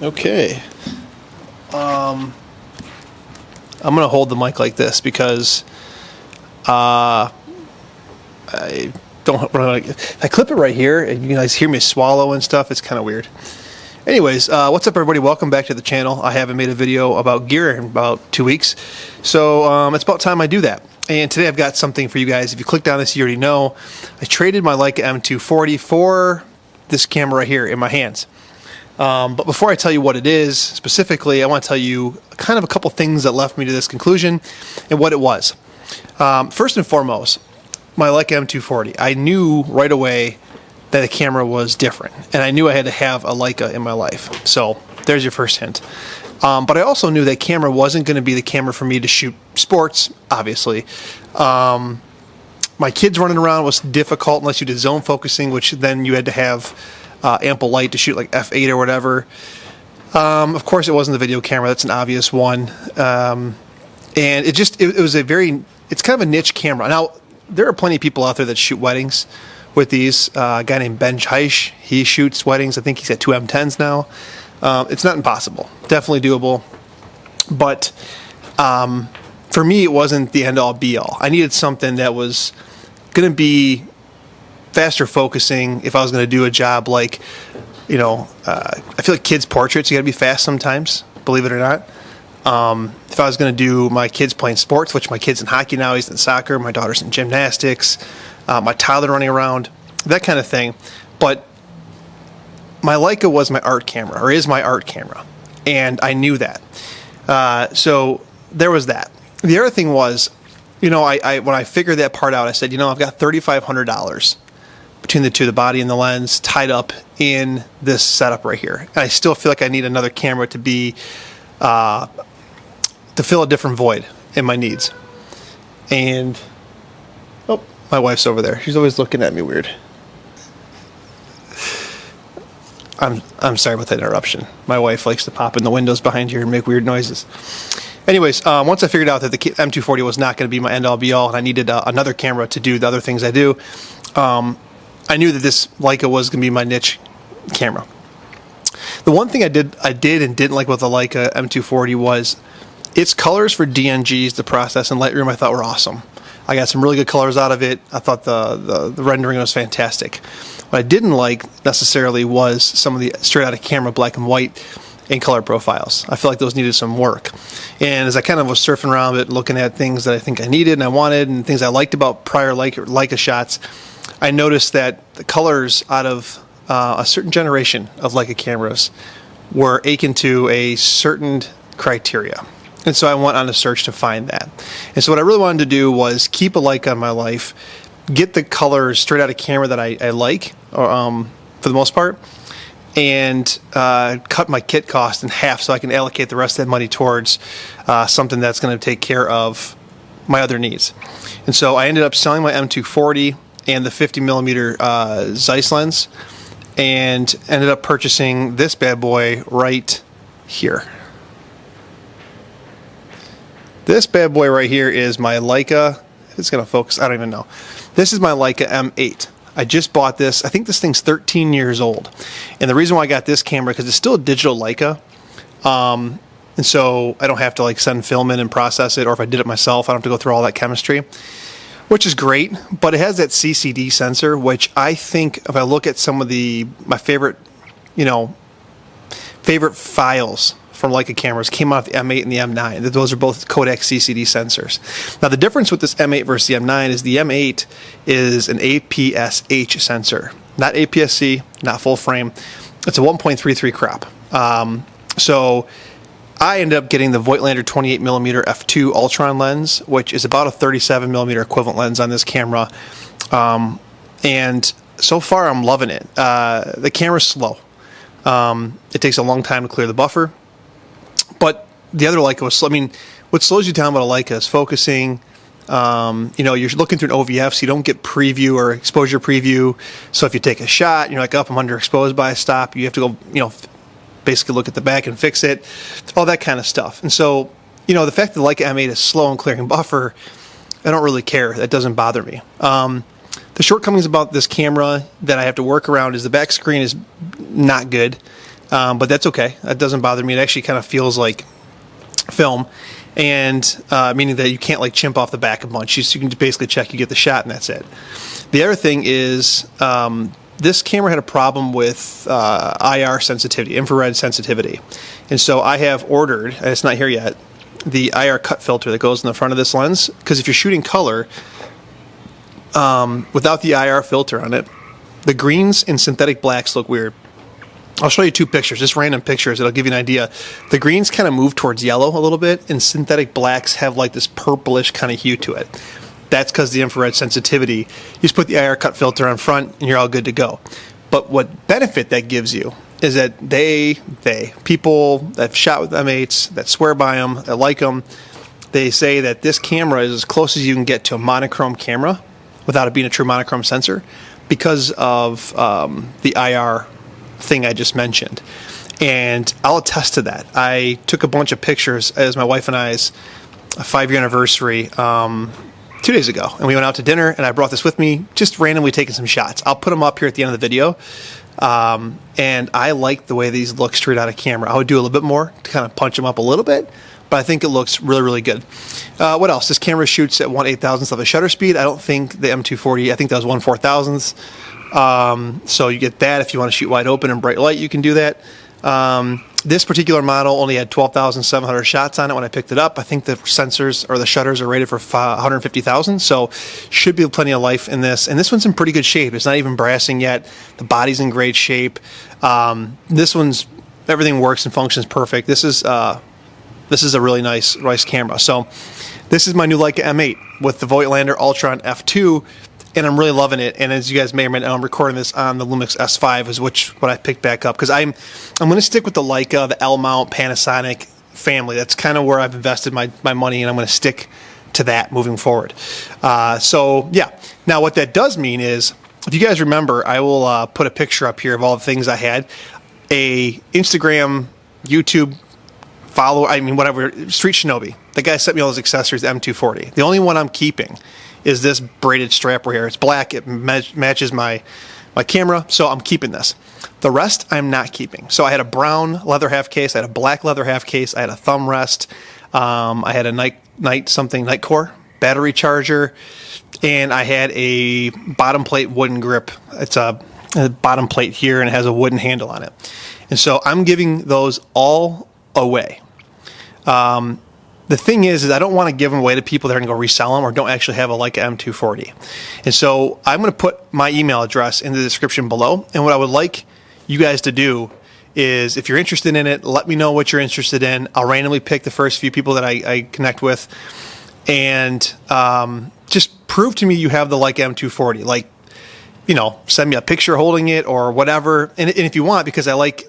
Okay. I'm gonna hold the mic like this because I don't really. I clip it right here, and you guys hear me swallow and stuff. It's kind of weird. Anyways, what's up, everybody? Welcome back to the channel. I haven't made a video about gear in about 2 weeks, so it's about time I do that. And today I've got something for you guys. If you click on this, you already know I traded my Leica M240 for this camera right here in my hands. But before I tell you what it is specifically, I want to tell you kind of a couple things that left me to this conclusion and what it was. First and foremost, my Leica M240. I knew right away that the camera was different, and I knew I had to have a Leica in my life. So there's your first hint. But I also knew that camera wasn't going to be the camera for me to shoot sports, obviously. My kids running around was difficult unless you did zone focusing, which then you had to have ample light to shoot like f8 or whatever. Of course, it wasn't the video camera. That's an obvious one. And it's kind of a niche camera. Now, there are plenty of people out there that shoot weddings with these. A guy named Ben Heish, he shoots weddings. I think he's at 2 M10s now. It's not impossible. Definitely doable. But for me, it wasn't the end-all, be-all. I needed something that was going to be faster focusing if I was going to do a job like, I feel like kids' portraits, you got to be fast sometimes, believe it or not. If I was going to do my kids playing sports, which my kid's in hockey now, he's in soccer, my daughter's in gymnastics, my toddler running around, that kind of thing. But my Leica was my art camera, or is my art camera, and I knew that. So there was that. The other thing was, when I figured that part out, I said, I've got $3,500 between the two, the body and the lens, tied up in this setup right here. And I still feel like I need another camera to be, to fill a different void in my needs. And, oh, my wife's over there. She's always looking at me weird. I'm sorry about that interruption. My wife likes to pop in the windows behind here and make weird noises. Anyways, once I figured out that the M240 was not going to be my end-all be-all, and I needed another camera to do the other things I do, I knew that this Leica was going to be my niche camera. The one thing I did and didn't like with the Leica M240 was its colors for DNGs, the process in Lightroom, I thought were awesome. I got some really good colors out of it. I thought the rendering was fantastic. What I didn't like necessarily was some of the straight out of camera black and white and color profiles. I feel like those needed some work. And as I kind of was surfing around it, looking at things that I think I needed and I wanted and things I liked about prior Leica shots, I noticed that the colors out of a certain generation of Leica cameras were akin to a certain criteria. And so I went on a search to find that. And so what I really wanted to do was keep a Leica in my life, get the colors straight out of camera that I like, for the most part, and cut my kit cost in half so I can allocate the rest of that money towards something that's going to take care of my other needs. And so I ended up selling my M240 and the 50mm Zeiss lens, and ended up purchasing this bad boy right here. This bad boy right here is my Leica. If it's going to focus, I don't even know. This is my Leica M8. I just bought this. I think this thing's 13 years old. And the reason why I got this camera, because it's still a digital Leica. And so I don't have to send film in and process it, or if I did it myself, I don't have to go through all that chemistry, which is great. But it has that CCD sensor, which I think if I look at some of my favorite, favorite files from Leica cameras came out of the M8 and the M9. Those are both Kodak CCD sensors. Now the difference with this M8 versus the M9 is the M8 is an APS-H sensor, not APS-C, not full frame. It's a 1.33 crop. So I ended up getting the Voigtlander 28mm f2 Ultron lens, which is about a 37mm equivalent lens on this camera. And so far I'm loving it. The camera's slow. It takes a long time to clear the buffer. But the other Leica was slow. I mean, what slows you down about a Leica is focusing. You're looking through an OVF, so you don't get preview or exposure preview. So if you take a shot, you're like, I'm underexposed by a stop. You have to go, basically look at the back and fix it, all that kind of stuff. And so, the fact that the Leica M8 is slow in clearing buffer, I don't really care. That doesn't bother me. The shortcomings about this camera that I have to work around is the back screen is not good. but that's okay. That doesn't bother me. It actually kind of feels like film, and meaning that you can't like chimp off the back a bunch. You can basically check, you get the shot, and that's it. The other thing is this camera had a problem with IR sensitivity, infrared sensitivity, and so I have ordered, and it's not here yet, the IR cut filter that goes in the front of this lens, because if you're shooting color without the IR filter on it, the greens and synthetic blacks look weird. I'll show you two pictures, just random pictures that'll give you an idea. The greens kind of move towards yellow a little bit, and synthetic blacks have like this purplish kind of hue to it. That's because the infrared sensitivity. You just put the IR cut filter on front and you're all good to go. But what benefit that gives you is that people that have shot with M8s, that swear by them, that like them, they say that this camera is as close as you can get to a monochrome camera without it being a true monochrome sensor because of the IR thing I just mentioned. And I'll attest to that. I took a bunch of pictures as my wife and I's 5-year anniversary 2 days ago, and we went out to dinner, and I brought this with me, just randomly taking some shots. I'll put them up here at the end of the video, and I like the way these look straight out of camera. I would do a little bit more to kind of punch them up a little bit, but I think it looks really, really good. What else? This camera shoots at 1/8,000th of a shutter speed. I don't think the M240, I think that was 1/4,000th. So you get that. If you want to shoot wide open and bright light, you can do that. This particular model only had 12,700 shots on it when I picked it up. I think the sensors or the shutters are rated for 150,000, so should be plenty of life in this. And this one's in pretty good shape. It's not even brassing yet. The body's in great shape. This one's, everything works and functions perfect. This is a really nice camera. So this is my new Leica M8 with the Voigtlander Ultron F2. And I'm really loving it. And as you guys may or may not know, I'm recording this on the Lumix S5, is what I picked back up, because I'm going to stick with the Leica, the L mount, Panasonic family. That's kind of where I've invested my money, and I'm going to stick to that moving forward. So yeah. Now what that does mean is, if you guys remember, I will put a picture up here of all the things I had. A Instagram, YouTube follower, whatever, Street Shinobi. The guy sent me all those accessories, the M240. The only one I'm keeping is this braided strap right here. It's black. It matches my camera, so I'm keeping this. The rest I'm not keeping. So I had a brown leather half case. I had a black leather half case. I had a thumb rest. I had a night core battery charger, and I had a bottom plate wooden grip. It's a bottom plate here, and it has a wooden handle on it. And so I'm giving those all away. The thing is I don't want to give them away to people that are going to go resell them or don't actually have a Leica M240. And so I'm going to put my email address in the description below. And what I would like you guys to do is, if you're interested in it, let me know what you're interested in. I'll randomly pick the first few people that I connect with, and just prove to me you have the Leica M240. Like, send me a picture holding it or whatever. And if you want, because I like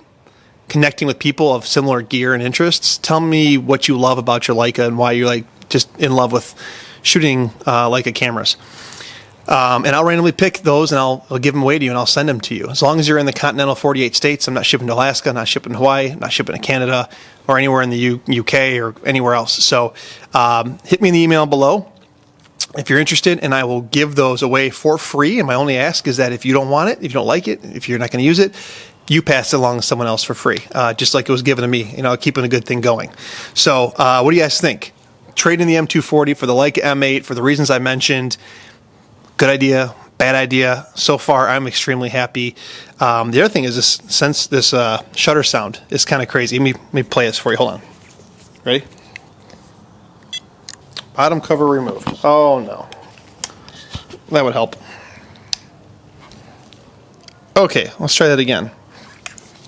connecting with people of similar gear and interests, tell me what you love about your Leica and why you're just in love with shooting Leica cameras. And I'll randomly pick those, and I'll give them away to you, and I'll send them to you. As long as you're in the continental 48 states, I'm not shipping to Alaska, not shipping to Hawaii, not shipping to Canada, or anywhere in the UK or anywhere else. So hit me in the email below if you're interested, and I will give those away for free. And my only ask is that if you don't want it, if you don't like it, if you're not going to use it, you pass it along to someone else for free, just like it was given to me, keeping a good thing going. So what do you guys think? Trade in the M240 for the Leica M8 for the reasons I mentioned. Good idea, bad idea. So far, I'm extremely happy. The other thing is since this shutter sound is kind of crazy. Let me play this for you. Hold on. Ready? Bottom cover removed. Oh, no. That would help. Okay, let's try that again.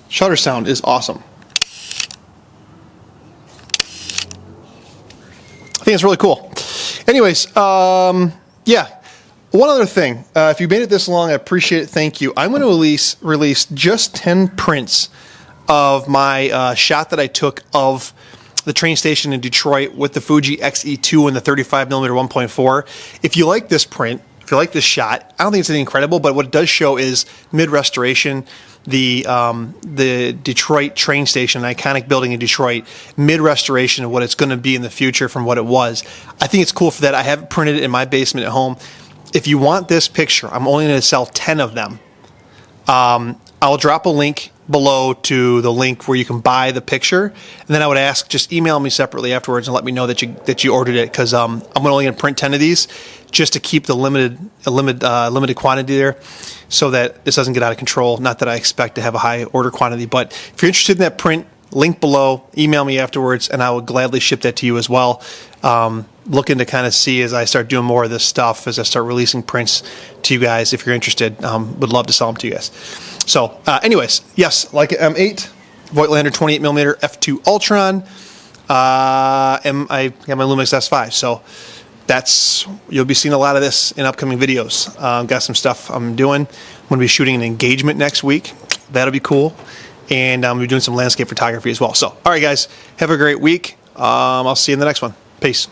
Shutter sound is awesome. I think it's really cool. Anyways, yeah. One other thing. If you made it this long, I appreciate it. Thank you. I'm going to release just 10 prints of my shot that I took of the train station in Detroit with the Fuji XE2 and the 35mm 1.4. If you like this print, if you like this shot, I don't think it's anything incredible, but what it does show is mid-restoration, the Detroit train station, an iconic building in Detroit, mid-restoration of what it's going to be in the future from what it was. I think it's cool for that. I have it printed in my basement at home. If you want this picture, I'm only going to sell 10 of them. I'll drop a link below to the link where you can buy the picture, and then I would ask, just email me separately afterwards and let me know that you ordered it, because I'm only going to print 10 of these just to keep the limited quantity there, so that this doesn't get out of control. Not that I expect to have a high order quantity, but if you're interested in that print, link below, email me afterwards, and I will gladly ship that to you as well. Looking to kind of see, as I start doing more of this stuff, as I start releasing prints to you guys, if you're interested, would love to sell them to you guys. So anyways, yes, Leica M8, Voigtlander 28mm f2 Ultron, and I have my Lumix S5. So you'll be seeing a lot of this in upcoming videos. Got some stuff I'm doing. I'm going to be shooting an engagement next week. That'll be cool. And I'm going to be doing some landscape photography as well. So, all right, guys, have a great week. I'll see you in the next one. Peace.